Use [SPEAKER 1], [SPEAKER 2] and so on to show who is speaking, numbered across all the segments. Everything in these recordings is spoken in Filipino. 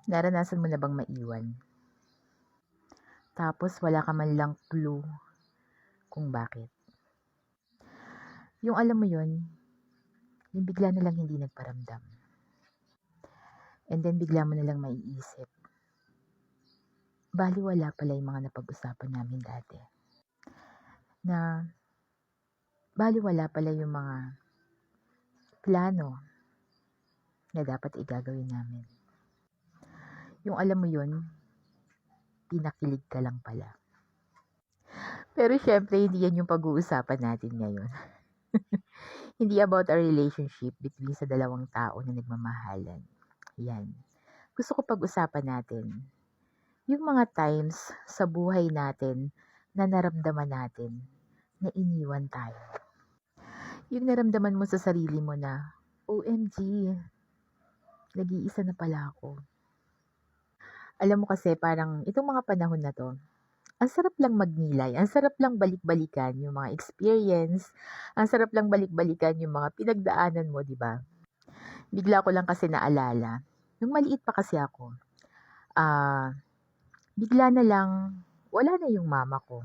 [SPEAKER 1] Naranasan mo na bang maiwan? Tapos wala ka man lang clue kung bakit. Yung alam mo yun, yung bigla na lang hindi nagparamdam. And then bigla mo na lang maiisip, baliwala pala yung mga napag-usapan namin dati. Na baliwala pala yung mga plano na dapat igagawin namin. Yung alam mo yun, pinakilig ka lang pala. Pero syempre, hindi yan yung pag-uusapan natin ngayon. Hindi about a relationship between sa dalawang tao na nagmamahalan. Yan. Gusto ko pag-usapan natin yung mga times sa buhay natin na naramdaman natin na iniwan tayo. Yung naramdaman mo sa sarili mo na, OMG, nag-iisa na pala ako. Alam mo kasi parang itong mga panahon na to, ang sarap lang magnilay, ang sarap lang balik-balikan yung mga experience, ang sarap lang balik-balikan yung mga pinagdaanan mo, di ba? Bigla ko lang kasi naalala, nung maliit pa kasi ako, bigla na lang, wala na yung mama ko.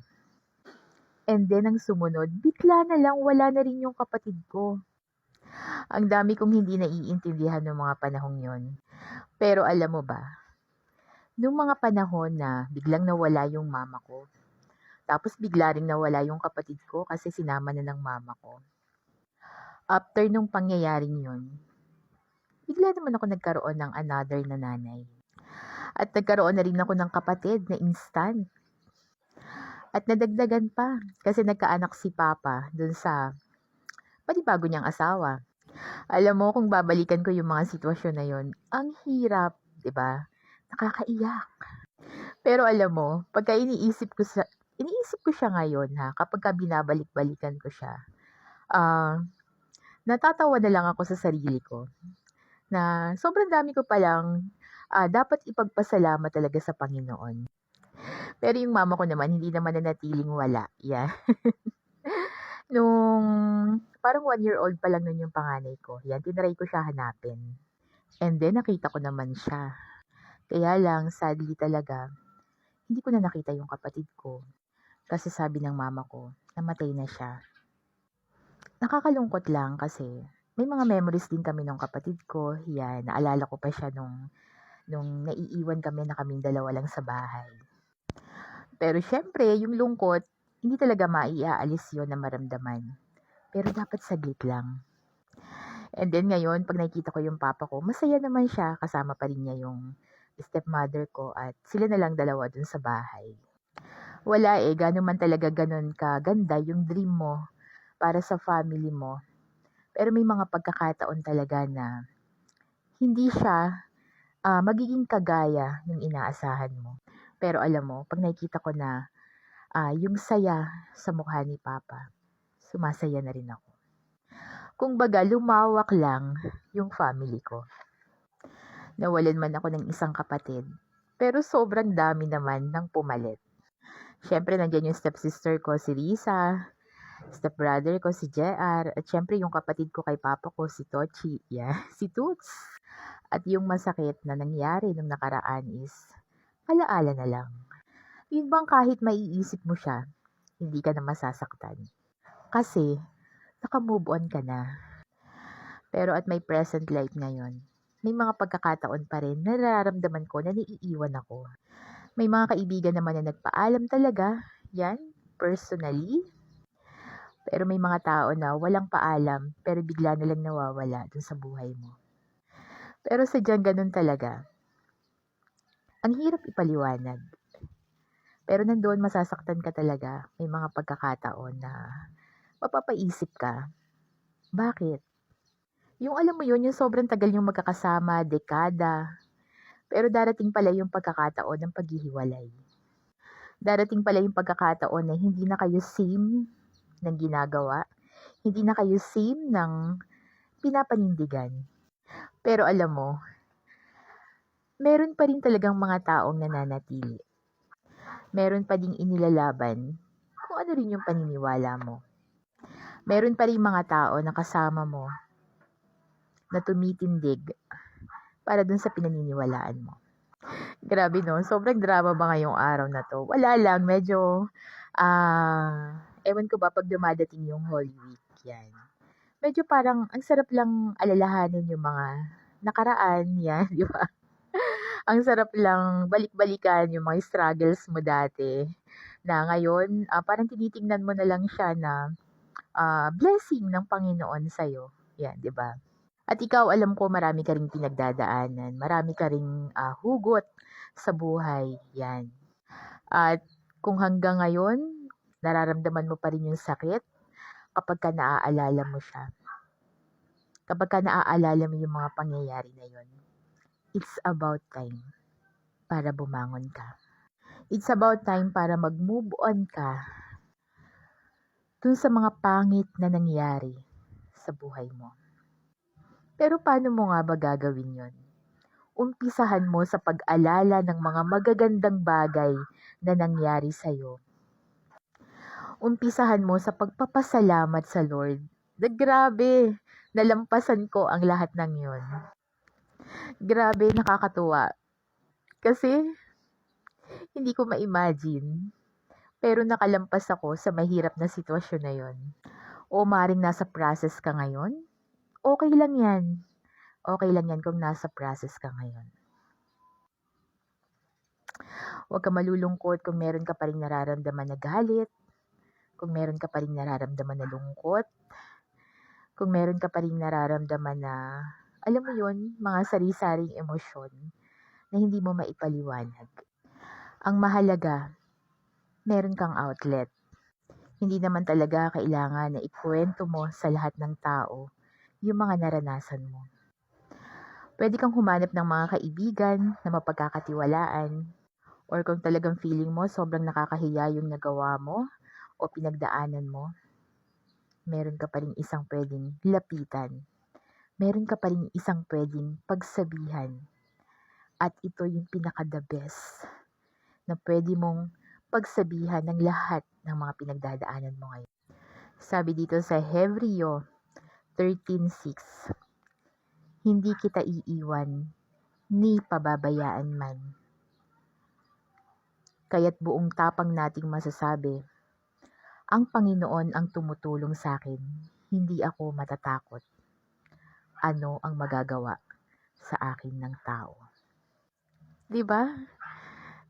[SPEAKER 1] And then, ang sumunod, bigla na lang, wala na rin yung kapatid ko. Ang dami kong hindi naiintindihan ng mga panahong yon. Pero alam mo ba, nung mga panahon na biglang nawala yung mama ko, tapos bigla ring nawala yung kapatid ko kasi sinama na ng mama ko. After nung pangyayaring yun, bigla naman ako nagkaroon ng another na nanay. At nagkaroon na rin ako ng kapatid na instant. At nadagdagan pa kasi nagkaanak si Papa dun sa panibago niyang asawa. Alam mo, kung babalikan ko yung mga sitwasyon na yun, ang hirap, 'di ba? Nakakaiyak. Pero alam mo, pagka iniisip ko siya ngayon ha, kapag binabalik-balikan ko siya, natatawa na lang ako sa sarili ko na sobrang dami ko palang dapat ipagpasalamat talaga sa Panginoon. Pero yung mama ko naman, hindi naman nanatiling wala. Yeah. Nung parang 1-year-old pa lang nun yung panganay ko, yan, tinry ko siya hanapin. And then, nakita ko naman siya. Kaya lang, sadly talaga, hindi ko na nakita yung kapatid ko. Kasi sabi ng mama ko, namatay na siya. Nakakalungkot lang kasi may mga memories din kami ng kapatid ko. Yan, naalala ko pa siya nung naiiwan kami na kaming dalawa lang sa bahay. Pero syempre, yung lungkot, hindi talaga maiaalis yon na maramdaman. Pero dapat saglit lang. And then ngayon, pag nakikita ko yung papa ko, masaya naman siya. Kasama pa rin niya yung stepmother ko at sila na lang dalawa dun sa bahay. Wala gano'n man talaga ganun kaganda yung dream mo para sa family mo. Pero may mga pagkakataon talaga na hindi siya magiging kagaya ng inaasahan mo. Pero alam mo, pag nakikita ko na yung saya sa mukha ni Papa, sumasaya na rin ako. Kung baga, lumawak lang yung family ko. Nawalan man ako ng isang kapatid, pero sobrang dami naman ng pumalit. Siyempre, nandiyan yung stepsister ko, si Risa, stepbrother ko, si JR, at siyempre yung kapatid ko kay Papa ko, si Tochi, si Toots. At yung masakit na nangyari nung nakaraan is, alaala na lang. Yun bang kahit maiisip mo siya, hindi ka na masasaktan. Kasi, naka-move on ka na. Pero at my present life ngayon, may mga pagkakataon pa rin na nararamdaman ko na naiiwan ako. May mga kaibigan naman na nagpaalam talaga, yan, personally. Pero may mga tao na walang paalam, pero bigla na lang nawawala dun sa buhay mo. Pero sadyang ganun talaga. Ang hirap ipaliwanag. Pero nandoon masasaktan ka talaga. May mga pagkakataon na mapapaisip ka. Bakit? Yung alam mo yun, yung sobrang tagal yung magkakasama, dekada. Pero darating pala yung pagkakataon ng paghihiwalay. Darating pala yung pagkakataon na hindi na kayo same ng ginagawa. Hindi na kayo same ng pinapanindigan. Pero alam mo, meron pa rin talagang mga taong nananatili. Meron pa ding inilalaban kung ano rin yung paniniwala mo. Meron pa rin mga tao na kasama mo na tumitindig para dun sa pinaniniwalaan mo. Grabe 'no, sobrang drama ba ngayong araw na 'to? Wala lang, medyo, ewan ko ba 'pag dumadating yung Holy Week, 'yan. Medyo parang ang sarap lang alalahanin yung mga nakaraan, 'yan, 'di ba? Ang sarap lang balik-balikan yung mga struggles mo dati na ngayon, parang tinitingnan mo na lang siya na, blessing ng Panginoon sa'yo, 'yan, 'di ba? At ikaw, alam ko marami ka ring pinagdadaanan, marami ka ring, hugot sa buhay, 'yan. At kung hanggang ngayon nararamdaman mo pa rin yung sakit kapagka naaalala mo siya, kapagka naaalala mo yung mga pangyayari na yun, it's about time para bumangon ka. It's about time para mag-move on ka dun sa mga pangit na nangyari sa buhay mo. Pero paano mo nga ba gagawin yun? Umpisahan mo sa pag-alala ng mga magagandang bagay na nangyari sa'yo. Umpisahan mo sa pagpapasalamat sa Lord. Na grabe, nalampasan ko ang lahat ng yun. Grabe, nakakatuwa. Kasi, hindi ko ma-imagine. Pero nakalampas ako sa mahirap na sitwasyon na yun. O maring nasa process ka ngayon? Okay lang yan. Okay lang yan kung nasa process ka ngayon. Huwag ka malulungkot kung meron ka pa rin nararamdaman na galit, kung meron ka pa rin nararamdaman na lungkot, kung meron ka pa rin nararamdaman na, alam mo yun, mga sari-saring emosyon na hindi mo maipaliwanag. Ang mahalaga, meron kang outlet. Hindi naman talaga kailangan na ikwento mo sa lahat ng tao yung mga naranasan mo. Pwede kang humanap ng mga kaibigan na mapagkakatiwalaan, or kung talagang feeling mo sobrang nakakahiya yung nagawa mo o pinagdaanan mo, meron ka pa rin isang pwedeng lapitan. Meron ka pa rin isang pwedeng pagsabihan. At ito yung pinaka-the best na pwede mong pagsabihan ng lahat ng mga pinagdadaanan mo ngayon. Sabi dito sa Hebreo 13:6, hindi kita iiwan, ni pababayaan man. Kaya't buong tapang nating masasabi, ang Panginoon ang tumutulong sa akin, hindi ako matatakot. Ano ang magagawa sa akin ng tao? 'Di ba?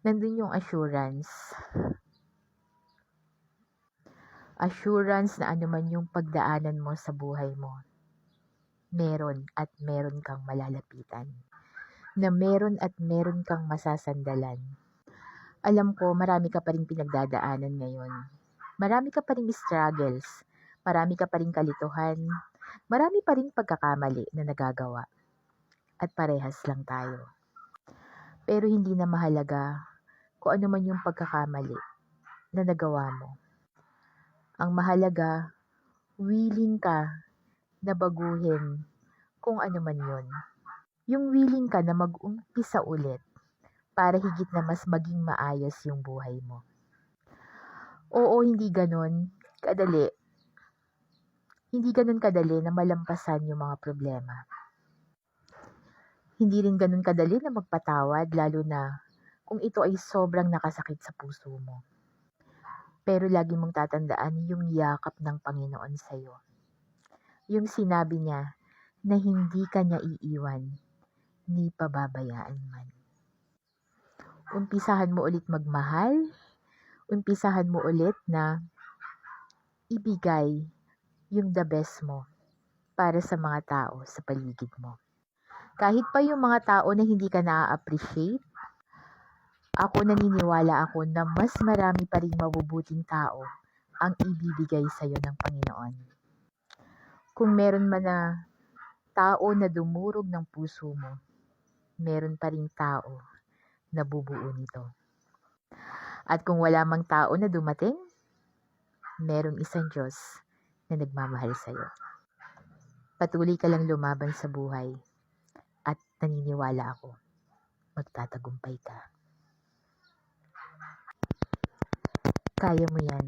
[SPEAKER 1] Nandun yung assurance. Assurance na anuman yung pagdaanan mo sa buhay mo, meron at meron kang malalapitan. Na meron at meron kang masasandalan. Alam ko, marami ka pa rin pinagdadaanan ngayon. Marami ka pa rin struggles. Marami ka pa rin kalituhan. Marami pa rin pagkakamali na nagagawa. At parehas lang tayo. Pero hindi na mahalaga kung ano man yung pagkakamali na nagawa mo. Ang mahalaga, willing ka na baguhin kung ano man yun. Yung willing ka na mag-umpisa ulit para higit na mas maging maayos yung buhay mo. Oo, hindi ganon kadali. Hindi ganon kadali na malampasan yung mga problema. Hindi rin ganon kadali na magpatawad, lalo na kung ito ay sobrang nakasakit sa puso mo. Pero lagi mong tatandaan yung yakap ng Panginoon sa'yo. Yung sinabi niya na hindi ka niya iiwan, ni pababayaan man. Umpisahan mo ulit magmahal, umpisahan mo ulit na ibigay yung the best mo para sa mga tao sa paligid mo. Kahit pa yung mga tao na hindi ka na-appreciate, ako naniniwala ako na mas marami pa ring mabubuting tao ang ibibigay sa'yo ng Panginoon. Kung meron man na tao na dumurog ng puso mo, meron pa ring tao na bubuo nito. At kung wala mang tao na dumating, merong isang Diyos na nagmamahal sa'yo. Patuloy ka lang lumaban sa buhay at naniniwala ako, magtatagumpay ka. Kaya mo yan.